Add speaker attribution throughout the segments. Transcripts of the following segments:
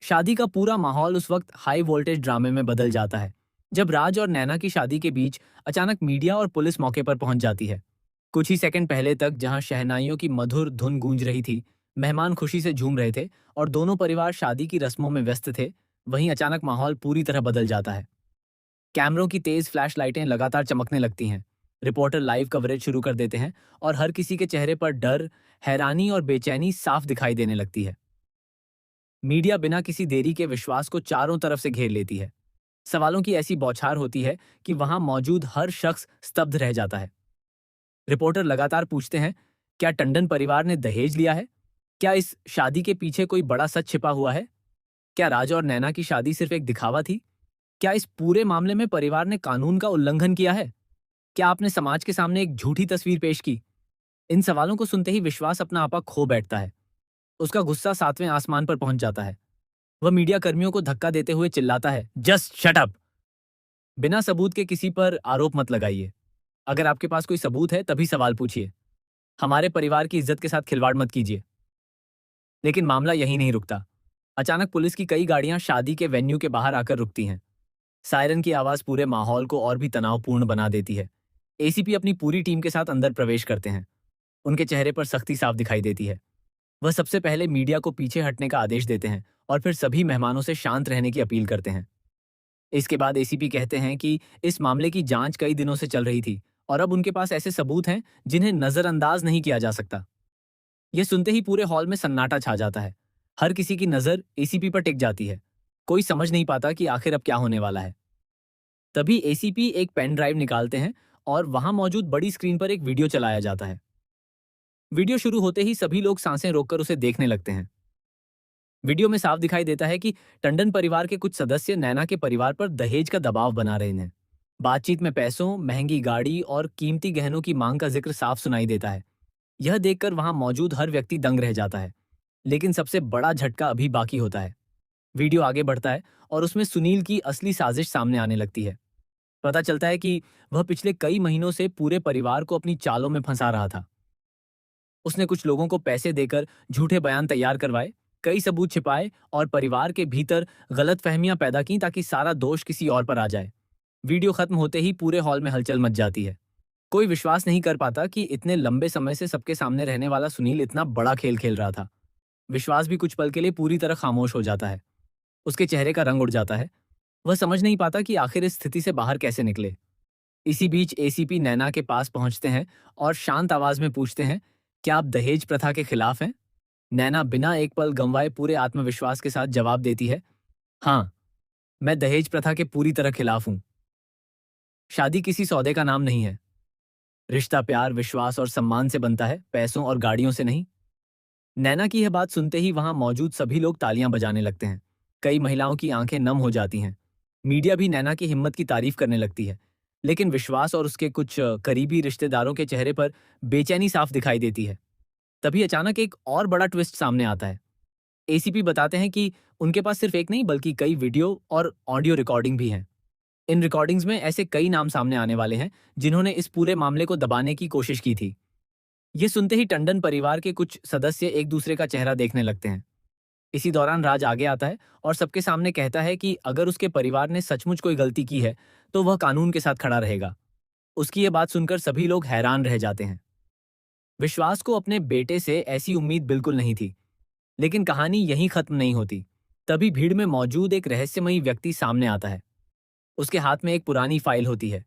Speaker 1: शादी का पूरा माहौल उस वक्त हाई वोल्टेज ड्रामे में बदल जाता है जब राज और नैना की शादी के बीच अचानक मीडिया और पुलिस मौके पर पहुंच जाती है। कुछ ही सेकंड पहले तक जहां शहनाइयों की मधुर धुन गूंज रही थी, मेहमान खुशी से झूम रहे थे और दोनों परिवार शादी की रस्मों में व्यस्त थे, वहीं अचानक माहौल पूरी तरह बदल जाता है। कैमरों की तेज फ्लैश लाइटें लगातार चमकने लगती हैं। रिपोर्टर लाइव कवरेज शुरू कर देते हैं और हर किसी के चेहरे पर डर, हैरानी और बेचैनी साफ दिखाई देने लगती है। मीडिया बिना किसी देरी के विश्वास को चारों तरफ से घेर लेती है। सवालों की ऐसी बौछार होती है कि वहां मौजूद हर शख्स स्तब्ध रह जाता है। रिपोर्टर लगातार पूछते हैं, क्या टंडन परिवार ने दहेज लिया है? क्या इस शादी के पीछे कोई बड़ा सच छिपा हुआ है? क्या राज और नैना की शादी सिर्फ एक दिखावा थी? क्या इस पूरे मामले में परिवार ने कानून का उल्लंघन किया है? क्या आपने समाज के सामने एक झूठी तस्वीर पेश की? इन सवालों को सुनते ही विश्वास अपना आपा खो बैठता है। उसका गुस्सा सातवें आसमान पर पहुंच जाता है। वह मीडिया कर्मियों को धक्का देते हुए चिल्लाता है, जस्ट शट अप! बिना सबूत के किसी पर आरोप मत लगाइए। अगर आपके पास कोई सबूत है तभी सवाल पूछिए। हमारे परिवार की इज्जत के साथ खिलवाड़ मत कीजिए। लेकिन मामला यहीं नहीं रुकता। अचानक पुलिस की कई गाड़ियां शादी के वेन्यू के बाहर आकर रुकती हैं। सायरन की आवाज पूरे माहौल को और भी तनावपूर्ण बना देती है। एसीपी अपनी पूरी टीम के साथ अंदर प्रवेश करते हैं। उनके चेहरे पर सख्ती साफ दिखाई देती है। वह सबसे पहले मीडिया को पीछे हटने का आदेश देते हैं और फिर सभी मेहमानों से शांत रहने की अपील करते हैं। इसके बाद एसीपी कहते हैं कि इस मामले की जांच कई दिनों से चल रही थी और अब उनके पास ऐसे सबूत हैं जिन्हें नजरअंदाज नहीं किया जा सकता। यह सुनते ही पूरे हॉल में सन्नाटा छा जाता है। हर किसी की नजर एसीपी पर टिक जाती है। कोई समझ नहीं पाता कि आखिर अब क्या होने वाला है। तभी एसीपी एक पेन ड्राइव निकालते हैं और वहां मौजूद बड़ी स्क्रीन पर एक वीडियो चलाया जाता है। वीडियो शुरू होते ही सभी लोग सांसें रोककर उसे देखने लगते हैं। वीडियो में साफ दिखाई देता है कि टंडन परिवार के कुछ सदस्य नैना के परिवार पर दहेज का दबाव बना रहे हैं। बातचीत में पैसों, महंगी गाड़ी और कीमती गहनों की मांग का जिक्र साफ सुनाई देता है। यह देखकर वहां मौजूद हर व्यक्ति दंग रह जाता है। लेकिन सबसे बड़ा झटका अभी बाकी होता है। वीडियो आगे बढ़ता है और उसमें सुनील की असली साजिश सामने आने लगती है। पता चलता है कि वह पिछले कई महीनों से पूरे परिवार को अपनी चालों में फंसा रहा था। उसने कुछ लोगों को पैसे देकर झूठे बयान तैयार करवाए, कई सबूत छिपाए और परिवार के भीतर गलतफहमियां पैदा की ताकि सारा दोष किसी और पर आ जाए। वीडियो खत्म होते ही पूरे हॉल में हलचल मच जाती है। कोई विश्वास नहीं कर पाता कि इतने लंबे समय से सबके सामने रहने वाला सुनील इतना बड़ा खेल खेल रहा था। विश्वास भी कुछ पल के लिए पूरी तरह खामोश हो जाता है। उसके चेहरे का रंग उड़ जाता है। वह समझ नहीं पाता कि आखिर इस स्थिति से बाहर कैसे निकले। इसी बीच एसीपी नैना के पास पहुंचते हैं और शांत आवाज में पूछते हैं, क्या आप दहेज प्रथा के खिलाफ हैं? नैना बिना एक पल गंवाए पूरे आत्मविश्वास के साथ जवाब देती है, हाँ, मैं दहेज प्रथा के पूरी तरह खिलाफ हूं। शादी किसी सौदे का नाम नहीं है। रिश्ता प्यार, विश्वास और सम्मान से बनता है, पैसों और गाड़ियों से नहीं। नैना की यह बात सुनते ही वहां मौजूद सभी लोग तालियां बजाने लगते हैं। कई महिलाओं की आंखें नम हो जाती हैं। मीडिया भी नैना की हिम्मत की तारीफ करने लगती है। लेकिन विश्वास और उसके कुछ करीबी रिश्तेदारों के चेहरे पर बेचैनी साफ दिखाई देती है। तभी अचानक एक और बड़ा ट्विस्ट सामने आता है। एसीपी बताते हैं कि उनके पास सिर्फ एक नहीं बल्कि कई वीडियो और ऑडियो रिकॉर्डिंग भी हैं। इन रिकॉर्डिंग्स में ऐसे कई नाम सामने आने वाले हैं जिन्होंने इस पूरे मामले को दबाने की कोशिश की थी। ये सुनते ही टंडन परिवार के कुछ सदस्य एक दूसरे का चेहरा देखने लगते हैं। इसी दौरान राज आगे आता है और सबके सामने कहता है कि अगर उसके परिवार ने सचमुच कोई गलती की है तो वह कानून के साथ खड़ा रहेगा। उसकी ये बात सुनकर सभी लोग हैरान रह जाते हैं। विश्वास को अपने बेटे से ऐसी उम्मीद बिल्कुल नहीं थी। लेकिन कहानी यहीं खत्म नहीं होती। तभी भीड़ में मौजूद एक रहस्यमयी व्यक्ति सामने आता है। उसके हाथ में एक पुरानी फाइल होती है।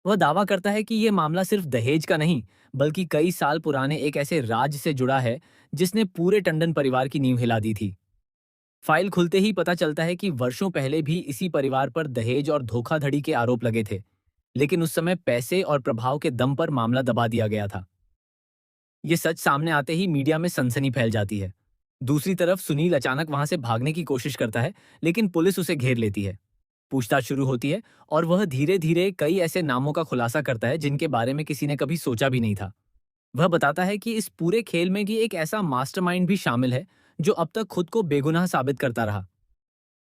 Speaker 1: वह दावा करता है कि यह मामला सिर्फ दहेज का नहीं बल्कि कई साल पुराने एक ऐसे राज से जुड़ा है जिसने पूरे टंडन परिवार की नींव हिला दी थी। फाइल खुलते ही पता चलता है कि वर्षों पहले भी इसी परिवार पर दहेज और धोखाधड़ी के आरोप लगे थे, लेकिन उस समय पैसे और प्रभाव के दम पर मामला दबा दिया गया था। ये सच सामने आते ही मीडिया में सनसनी फैल जाती है। दूसरी तरफ सुनील अचानक वहां से भागने की कोशिश करता है, लेकिन पुलिस उसे घेर लेती है। पूछताछ शुरू होती है और वह धीरे धीरे कई ऐसे नामों का खुलासा करता है जिनके बारे में किसी ने कभी सोचा भी नहीं था। वह बताता है कि इस पूरे खेल में कि एक ऐसा मास्टरमाइंड भी शामिल है जो अब तक खुद को बेगुनाह साबित करता रहा।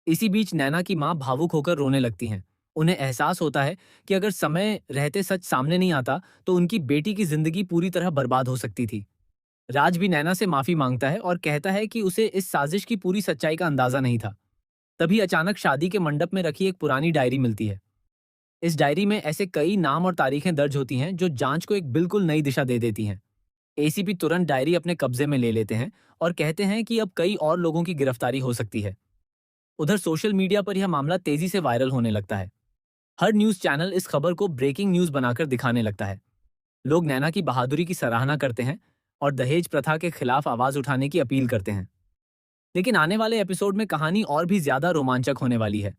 Speaker 1: इसी बीच नैना की मां भावुक होकर रोने लगती हैं। उन्हें एहसास होता है कि अगर समय रहते सच सामने नहीं आता तो उनकी बेटी की जिंदगी पूरी तरह बर्बाद हो सकती थी। राज भी नैना से माफी मांगता है और कहता है कि उसे इस साजिश की पूरी सच्चाई का अंदाजा नहीं था। तभी अचानक शादी के मंडप में रखी एक पुरानी डायरी मिलती है। इस डायरी में ऐसे कई नाम और तारीखें दर्ज होती हैं जो जांच को एक बिल्कुल नई दिशा दे देती हैं। एसीपी तुरंत डायरी अपने कब्जे में ले लेते हैं और कहते हैं कि अब कई और लोगों की गिरफ्तारी हो सकती है। उधर सोशल मीडिया पर यह मामला तेजी से वायरल होने लगता है। हर न्यूज चैनल इस खबर को ब्रेकिंग न्यूज बनाकर दिखाने लगता है। लोग नैना की बहादुरी की सराहना करते हैं और दहेज प्रथा के खिलाफ आवाज उठाने की अपील करते हैं। लेकिन आने वाले एपिसोड में कहानी और भी ज्यादा रोमांचक होने वाली है।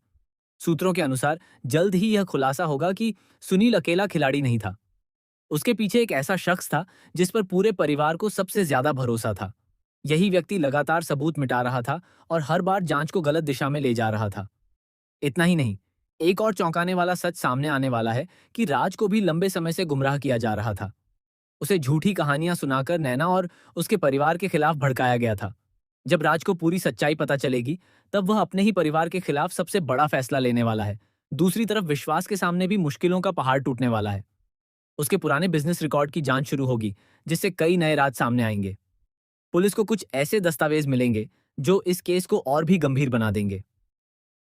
Speaker 1: सूत्रों के अनुसार जल्द ही यह खुलासा होगा कि सुनील अकेला खिलाड़ी नहीं था। उसके पीछे एक ऐसा शख्स था जिस पर पूरे परिवार को सबसे ज्यादा भरोसा था। यही व्यक्ति लगातार सबूत मिटा रहा था और हर बार जांच को गलत दिशा में ले जा रहा था। इतना ही नहीं, एक और चौंकाने वाला सच सामने आने वाला है कि राज को भी लंबे समय से गुमराह किया जा रहा था। उसे झूठी कहानियां सुनाकर नैना और उसके परिवार के खिलाफ भड़काया गया था। जब राज को पूरी सच्चाई पता चलेगी, तब वह अपने ही परिवार के खिलाफ सबसे बड़ा फैसला लेने वाला है। दूसरी तरफ विश्वास के सामने भी मुश्किलों का पहाड़ टूटने वाला है। उसके पुराने बिजनेस रिकॉर्ड की जांच शुरू होगी, जिससे कई नए राज सामने आएंगे। पुलिस को कुछ ऐसे दस्तावेज मिलेंगे जो इस केस को और भी गंभीर बना देंगे।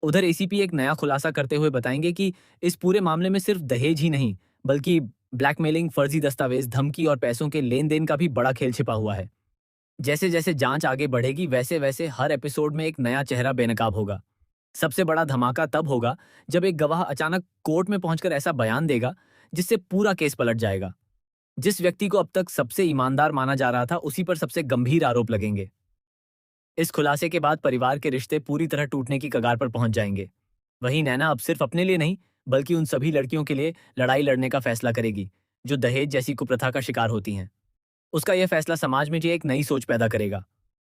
Speaker 1: उधर एसीपी एक नया खुलासा करते हुए बताएंगे कि इस पूरे मामले में सिर्फ दहेज ही नहीं, बल्कि ब्लैकमेलिंग, फर्जी दस्तावेज, धमकी और पैसों के लेन देन का भी बड़ा खेल छिपा हुआ है। जैसे जैसे जांच आगे बढ़ेगी, वैसे वैसे हर एपिसोड में एक नया चेहरा बेनकाब होगा। सबसे बड़ा धमाका तब होगा जब एक गवाह अचानक कोर्ट में पहुंचकर ऐसा बयान देगा जिससे पूरा केस पलट जाएगा। जिस व्यक्ति को अब तक सबसे ईमानदार माना जा रहा था, उसी पर सबसे गंभीर आरोप लगेंगे। इस खुलासे के बाद परिवार के रिश्ते पूरी तरह टूटने की कगार पर पहुंच जाएंगे। वहीं नैना अब सिर्फ अपने लिए नहीं, बल्कि उन सभी लड़कियों के लिए लड़ाई लड़ने का फैसला करेगी जो दहेज जैसी कुप्रथा का शिकार होती हैं। उसका यह फैसला समाज में जो एक नई सोच पैदा करेगा।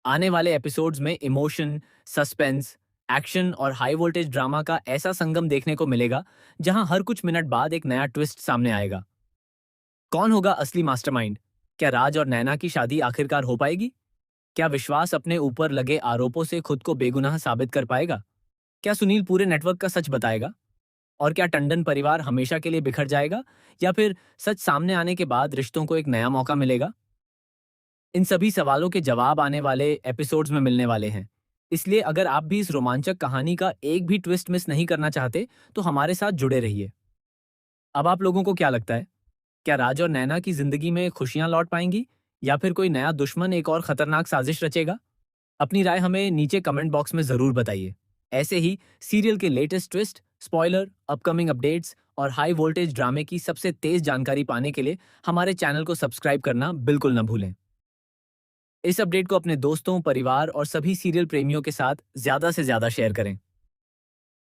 Speaker 1: आने वाले एपिसोड्स में इमोशन, सस्पेंस, एक्शन और हाई वोल्टेज ड्रामा का ऐसा संगम देखने को मिलेगा जहां हर कुछ मिनट बाद एक नया ट्विस्ट सामने आएगा। कौन होगा असली मास्टरमाइंड? क्या राज और नैना की शादी आखिरकार हो पाएगी? क्या विश्वास अपने ऊपर लगे आरोपों से खुद को बेगुनाह साबित कर पाएगा? क्या सुनील पूरे नेटवर्क का सच बताएगा? और क्या टंडन परिवार हमेशा के लिए बिखर जाएगा, या फिर सच सामने आने के बाद रिश्तों को एक नया मौका मिलेगा? इन सभी सवालों के जवाब आने वाले एपिसोड्स में मिलने वाले हैं। इसलिए अगर आप भी इस रोमांचक कहानी का एक भी ट्विस्ट मिस नहीं करना चाहते, तो हमारे साथ जुड़े रहिए। अब आप लोगों को क्या लगता है? क्या राज और नैना की जिंदगी में खुशियां लौट पाएंगी, या फिर कोई नया दुश्मन एक और खतरनाक साजिश रचेगा? अपनी राय हमें नीचे कमेंट बॉक्स में जरूर बताइए। ऐसे ही सीरियल के latest twist, spoiler, upcoming updates और हाई वोल्टेज ड्रामे की सबसे तेज जानकारी पाने के लिए हमारे चैनल को सब्सक्राइब करना बिल्कुल न भूलें। इस अपडेट को अपने दोस्तों, परिवार और सभी सीरियल प्रेमियों के साथ ज्यादा से ज्यादा शेयर करें।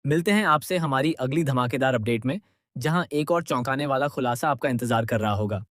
Speaker 1: मिलते हैं आपसे हमारी अगली धमाकेदार अपडेट में, जहां एक और चौंकाने वाला खुलासा आपका इंतजार कर रहा होगा।